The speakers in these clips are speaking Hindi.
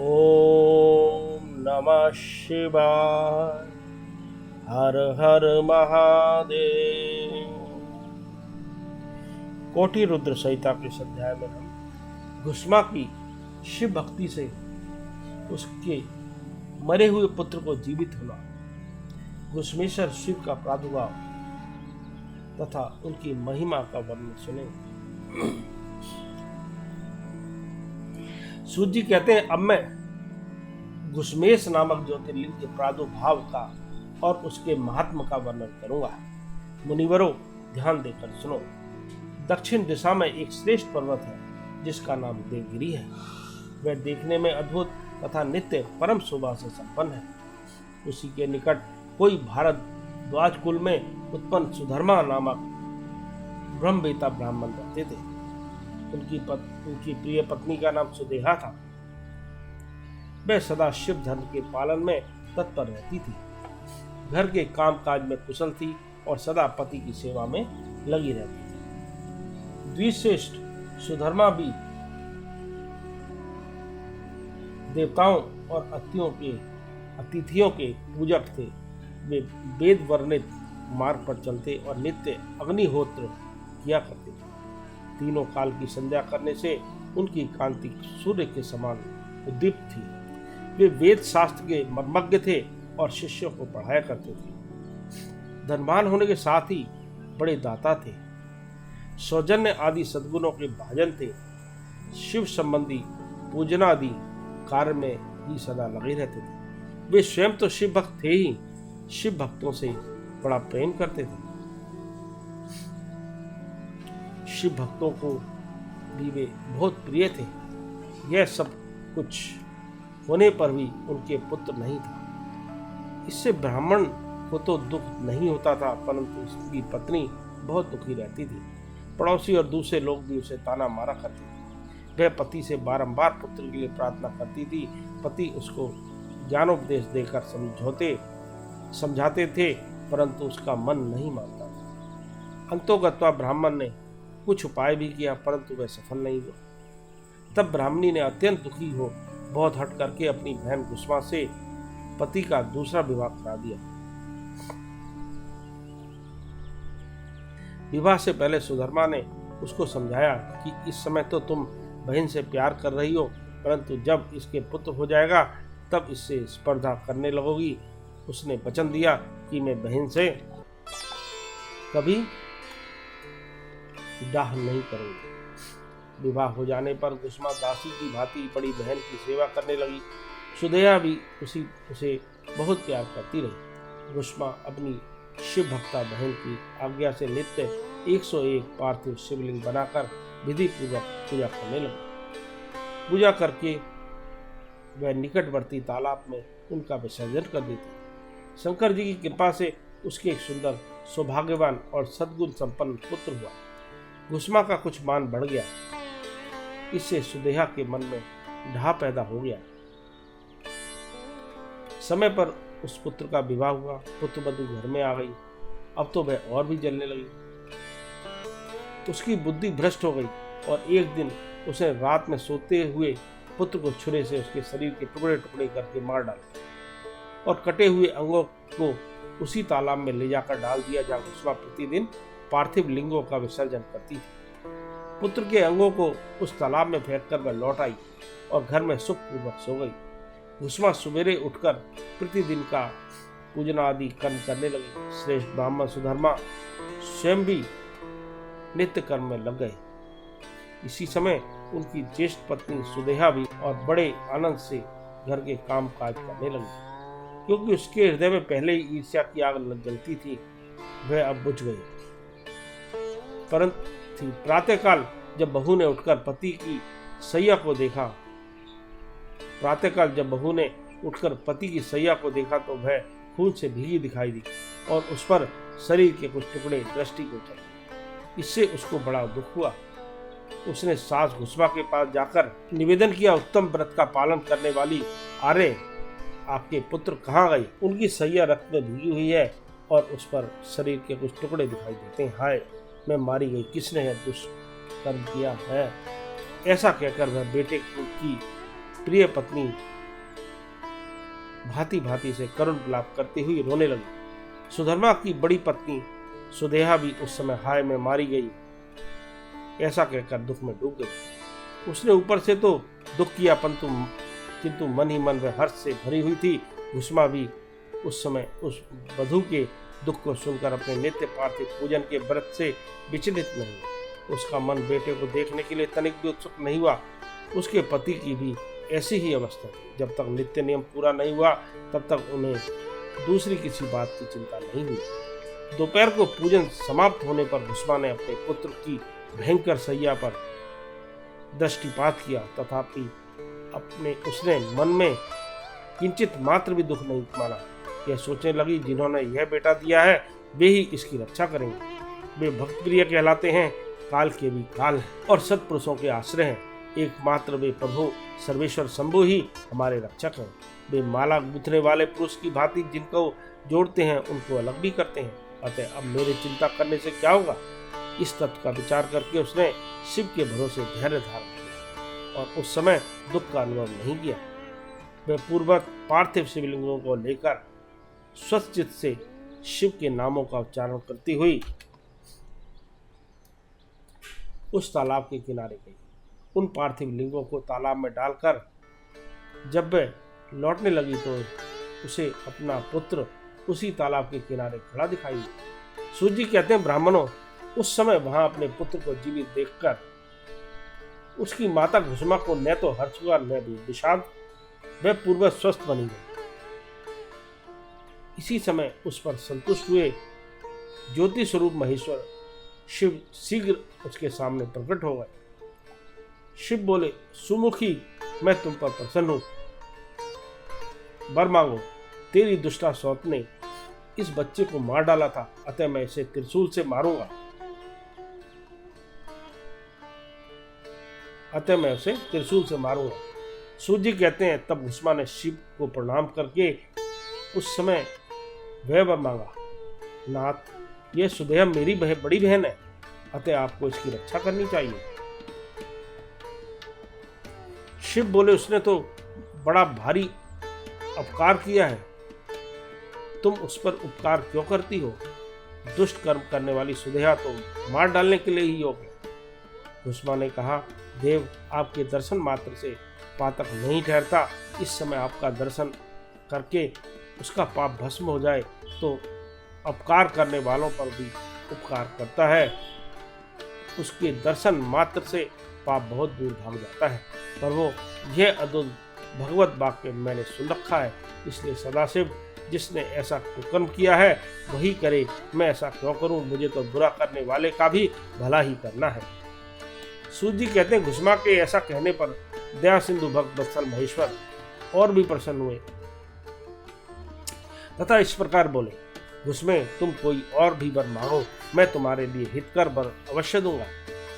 ओम नमः शिवाय। हर हर महादेव। कोटि रुद्र संहिता के इस अध्याय में हम घुस्मा की शिव भक्ति से उसके मरे हुए पुत्र को जीवित होना, घुस्मेश्वर शिव का प्रादुर्भाव तथा उनकी महिमा का वर्णन सुने। सूत जी कहते हैं, अब मैं घुस्मेश नामक ज्योतिर्लिंग के प्रादुर्भाव का और उसके महात्म का वर्णन करूंगा। मुनिवरों, ध्यान देकर सुनो। दक्षिण दिशा में एक श्रेष्ठ पर्वत है जिसका नाम देवगिरी है। वह देखने में अद्भुत तथा नित्य परम शोभा से संपन्न है। उसी के निकट कोई भारद्वाज कुल में उत्पन्न सुधर्मा नामक ब्रह्मवेता ब्राह्मण रहते थे। उनकी प्रिय पत्नी का नाम सुदेहा था। वह सदा शिव धर्म के पालन में तत्पर रहती थी, घर के काम काज में कुशल थी और सदा पति की सेवा में लगी रहती थी। द्विश्रेष्ठ सुधर्मा भी देवताओं और अतिथियों के पूजक थे। वे वेद वर्णित मार्ग पर चलते और नित्य अग्निहोत्र किया करते थे। तीनों काल की संध्या करने से उनकी कांति सूर्य के समान उद्दीप्त थी। वे वेद शास्त्र के मर्मज्ञ थे और शिष्यों को पढ़ाया करते थे। धनवान होने के साथ ही बड़े दाता थे। सौजन्य आदि सद्गुणों के भाजन थे। शिव संबंधी पूजनादि कार्य में ही सदा लगे रहते थे। वे स्वयं तो शिव भक्त थे ही, शिव भक्तों से बड़ा प्रेम करते थे। शिव भक्तों को भी वे बहुत प्रिय थे। यह सब कुछ होने पर भी उनके पुत्र नहीं था। इससे ब्राह्मण को तो दुख नहीं होता था, परंतु उसकी पत्नी बहुत दुखी रहती थी। पड़ोसी और दूसरे लोग भी उसे ताना मारा करते थे। वह पति से बारंबार पुत्र के लिए प्रार्थना करती थी। पति उसको ज्ञानोपदेश देकर समझाते थे, परंतु उसका मन नहीं मानता था। अंतोगत्वा ब्राह्मण ने कुछ उपाय भी किया, परंतु वह सफल नहीं हुआ। तब ब्राह्मणी ने अत्यंत दुखी हो बहुत हट करके अपनी बहन घुस्मा से पति का दूसरा विवाह करा दिया। विवाह से पहले सुधर्मा ने उसको समझाया कि इस समय तो तुम बहन से प्यार कर रही हो, परंतु जब इसके पुत्र हो जाएगा तब इससे स्पर्धा करने लगोगी। उसने वचन दिया कि मैं बहन से कभी डाह नहीं करूंगी। विवाह हो जाने पर घुस्मा दासी की भांति बड़ी बहन की सेवा करने लगी। सुदेहा भी उसे बहुत प्यार करती रही। घुस्मा अपनी शिव भक्ता बहन की आज्ञा से नित्य 101 पार्थिव शिवलिंग बनाकर विधि पूजा करने लगी। पूजा करके वह निकटवर्ती तालाब में उनका विसर्जन कर देती। शंकर जी की कृपा से उसके एक सुंदर सौभाग्यवान और सद्गुण संपन्न पुत्र हुआ। घुस्मा का कुछ मान बढ़ गया। इससे सुदेहा के मन में ढाह पैदा हो गया। समय पर उस पुत्र का विवाह हुआ। पुत्र वधू घर में आ गई। अब तो वह और भी जलने लगी। उसकी बुद्धि भ्रष्ट हो गई और एक दिन उसने रात में सोते हुए पुत्र को छुरे से उसके शरीर के टुकड़े टुकड़े करके मार डाला और कटे हुए अंगों को उसी तालाब में ले जाकर डाल दिया जहाँ घुस्मा प्रतिदिन पार्थिव लिंगों का विसर्जन करती थी। पुत्र के अंगों को उस तालाब में फेंककर वह लौट आई और घर में सुखपूर्वक सो गई। घुस्मा सवेरे उठकर प्रतिदिन का पूजना आदि कर्म करने लगी। श्रेष्ठ ब्राह्मण सुधर्मा स्वयं भी नित्य कर्म में लग गए। इसी समय उनकी ज्येष्ठ पत्नी सुदेहा भी और बड़े आनंद से घर के काम काज करने लगी, क्योंकि उसके हृदय में पहले ही ईर्ष्या की आग जलती थी। वह अब बुझ गई। परंतु प्रातःकाल जब बहू ने उठकर पति की सैया को देखा तो वह खून से भीगी दिखाई दी और उस पर शरीर के कुछ टुकड़े दृष्टि को चले। इससे उसको बड़ा दुख हुआ। उसने सास घुस्मा के पास जाकर निवेदन किया, उत्तम व्रत का पालन करने वाली आर्य, आपके पुत्र कहाँ गए? उनकी सैया रक्त में भीगी हुई है और उस पर शरीर के कुछ टुकड़े दिखाई देते हैं। हाय, मैं मारी गई, किसने है दुष्कर्म किया है? ऐसा कहकर वह बेटे की प्रिय पत्नी भांति भांति से करुण विलाप करती हुई रोने लगी। सुधर्मा की बड़ी पत्नी सुदेहा भी उस समय हाय में मारी गई, ऐसा कहकर दुख में डूब गई। उसने ऊपर से तो दुख किया, किंतु मन ही मन में हर्ष से भरी हुई थी। घुसमा भी उस समय उस वधू के दुख को सुनकर अपने नित्य पार्थिव पूजन के व्रत से विचलित नहीं। उसका मन बेटे को देखने के लिए तनिक भी उत्सुक नहीं हुआ। उसके पति की भी ऐसी ही अवस्था थी। जब तक नित्य नियम पूरा नहीं हुआ तब तक उन्हें दूसरी किसी बात की चिंता नहीं हुई। दोपहर को पूजन समाप्त होने पर घुसमा ने अपने पुत्र की भयंकर सैया पर दृष्टिपात किया, तथापि उसने मन में किंचित मात्र भी दुख नहीं माना। यह सोचने लगी, जिन्होंने यह बेटा दिया है वे ही इसकी रक्षा करेंगे। वे भक्त प्रिय कहलाते हैं, काल के भी काल हैं और सत्पुरुषों के आश्रय हैं। एकमात्र वे प्रभु सर्वेश्वर शंभु ही हमारे रक्षक हैं। वे माला गूंथने वाले पुरुष की भांति जिनको जोड़ते हैं उनको अलग भी करते हैं। अतः अब मेरे चिंता करने से क्या होगा। इस तत्व का विचार करके उसने शिव के भरोसे धैर्य धारण किया और उस समय दुख का अनुभव नहीं किया। वह पूर्ववत पार्थिव शिवलिंगों को लेकर स्वचित से शिव के नामों का उच्चारण करती हुई उस तालाब के किनारे गई। उन पार्थिव लिंगों को तालाब में डालकर जब वह लौटने लगी तो उसे अपना पुत्र उसी तालाब के किनारे खड़ा दिखाई दिया। सूत जी कहते हैं, ब्राह्मणों, उस समय वहां अपने पुत्र को जीवित देखकर उसकी माता घुसमा को न तो हर्ष हुआ न भी विषाद। वह पूर्ववत स्वस्थ बनी गई। इसी समय उस पर संतुष्ट हुए ज्योति स्वरूप महेश्वर शिव शीघ्र उसके सामने प्रकट हो गए। शिव बोले, सुमुखी, मैं तुम पर प्रसन्न हूं, वर मांगो। तेरी दुष्टा सौत ने इस बच्चे को मार डाला था, अतः मैं इसे त्रिशूल से मारूंगा। सूत जी कहते हैं, तब घुसमा ने शिव को प्रणाम करके उस समय वह वर मांगा, नाथ, यह सुदेहा मेरी बड़ी बहन है, अतः आपको इसकी रक्षा करनी चाहिए। शिव बोले, उसने तो बड़ा भारी अपकार किया है, तुम उस पर उपकार क्यों करती हो। दुष्ट कर्म करने वाली सुदेहा तो मार डालने के लिए ही योग्य है। घुसमा ने कहा, देव, आपके दर्शन मात्र से पातक नहीं ठहरता। इस समय आपका दर्शन करके उसका पाप भस्म हो जाए तो अपकार करने वालों पर भी उपकार करता है। उसके दर्शन मात्र से पाप बहुत दूर भाग जाता है। पर वो यह अद्भुत भगवत वाक्य मैंने सुन रखा है, इसलिए सदाशिव जिसने ऐसा कुकर्म किया है वही करे। मैं ऐसा क्यों करूं, मुझे तो बुरा करने वाले का भी भला ही करना है। सूत जी कहते हैं, घुसमा के ऐसा कहने पर दया सिंधु भक्त वत्सल महेश्वर और भी प्रसन्न हुए तथा इस प्रकार बोले, घुसमे, तुम कोई और भी वर मांगो, मैं तुम्हारे लिए हितकर वर अवश्य दूंगा,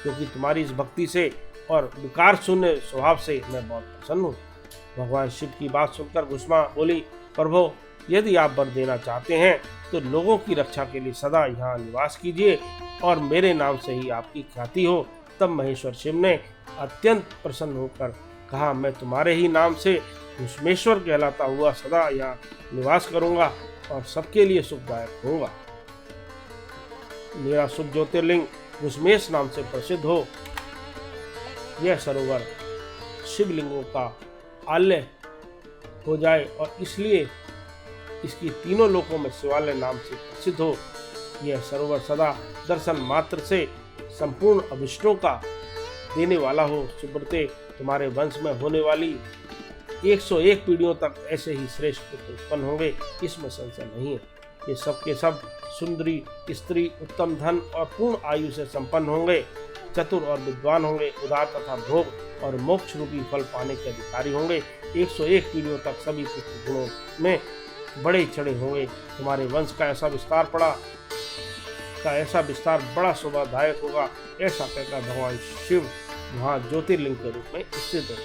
क्योंकि तुम्हारी इस भक्ति से और विकार शून्य स्वभाव से मैं बहुत प्रसन्न हूँ। भगवान शिव की बात सुनकर घुसमा बोली, प्रभु, यदि आप वर देना चाहते हैं तो लोगों की रक्षा के लिए सदा यहाँ निवास कीजिए और मेरे नाम से ही आपकी ख्याति हो। तब महेश्वर शिव ने अत्यंत प्रसन्न होकर कहा, मैं तुम्हारे ही नाम से घुसमेश्वर कहलाता हुआ सदा यहाँ निवास करूंगा और सबके लिए सुखदायक होगा। मेरा शुभ ज्योतिर्लिंग घुसमेश नाम से प्रसिद्ध हो। यह सरोवर शिवलिंगों का आलय हो जाए और इसलिए इसकी तीनों लोकों में शिवालय नाम से प्रसिद्ध हो। यह सरोवर सदा दर्शन मात्र से संपूर्ण अभिष्टों का देने वाला हो। सुब्रते, तुम्हारे वंश में होने वाली 101 पीढ़ियों तक ऐसे ही श्रेष्ठ पुत्र उत्पन्न होंगे, इसमें संशय नहीं है। ये सब के सब सुंदरी स्त्री, उत्तम धन और पूर्ण आयु से संपन्न होंगे, चतुर और विद्वान होंगे, उदार तथा भोग और मोक्ष रूपी फल पाने के अधिकारी होंगे। 101 पीढ़ियों तक सभी पुत्र गुणों में बड़े चढ़े होंगे। तुम्हारे वंश का ऐसा विस्तार बड़ा शोभादायक होगा। ऐसा कहकर भगवान शिव वहाँ ज्योतिर्लिंग के रूप में स्थित है।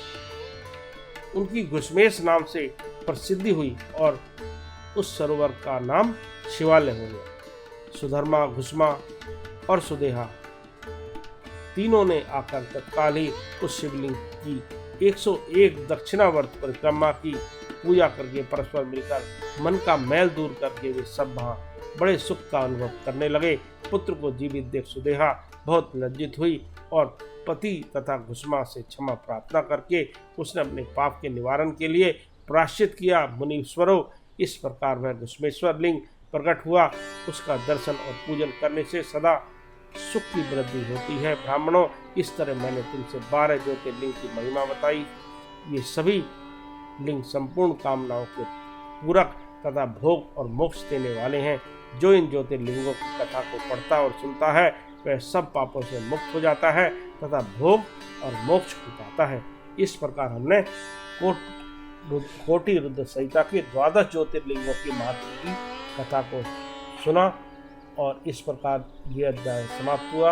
उनकी घुसमेश नाम से प्रसिद्धि हुई और उस सरोवर का नाम शिवालय हो गया। सुधर्मा, घुसमा और सुदेहा तीनों ने आकर तत्काल ही उस शिवलिंग की 101 दक्षिणावर्त परिक्रमा की पूजा करके परस्पर मिलकर मन का मैल दूर करके वे सब वहाँ बड़े सुख का अनुभव करने लगे। पुत्र को जीवित देख सुदेहा बहुत लज्जित हुई और पति तथा घुसमा से क्षमा प्रार्थना करके उसने अपने पाप के निवारण के लिए प्रायश्चित किया। मुनीश्वरों, इस प्रकार वह घुसमेश्वर लिंग प्रकट हुआ। उसका दर्शन और पूजन करने से सदा सुख की वृद्धि होती है। ब्राह्मणों, इस तरह मैंने तुमसे 12 ज्योतिर्लिंग की महिमा बताई। ये सभी लिंग संपूर्ण कामनाओं के पूरक तथा भोग और मोक्ष देने वाले हैं। जो इन ज्योतिर्लिंगों की कथा को पढ़ता और सुनता है वह सब पापों से मुक्त हो जाता है तथा भोग और मोक्ष को पाता है। इस प्रकार हमने कोटि रुद्र संहिता के 12 ज्योतिर्लिंगों की महत्व की कथा को सुना और इस प्रकार यह अध्याय समाप्त हुआ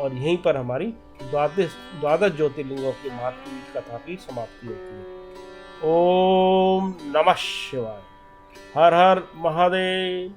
और यहीं पर हमारी 12 ज्योतिर्लिंगों की महत्व की कथा की समाप्ति होती है। ओम नमः शिवाय। हर हर महादेव।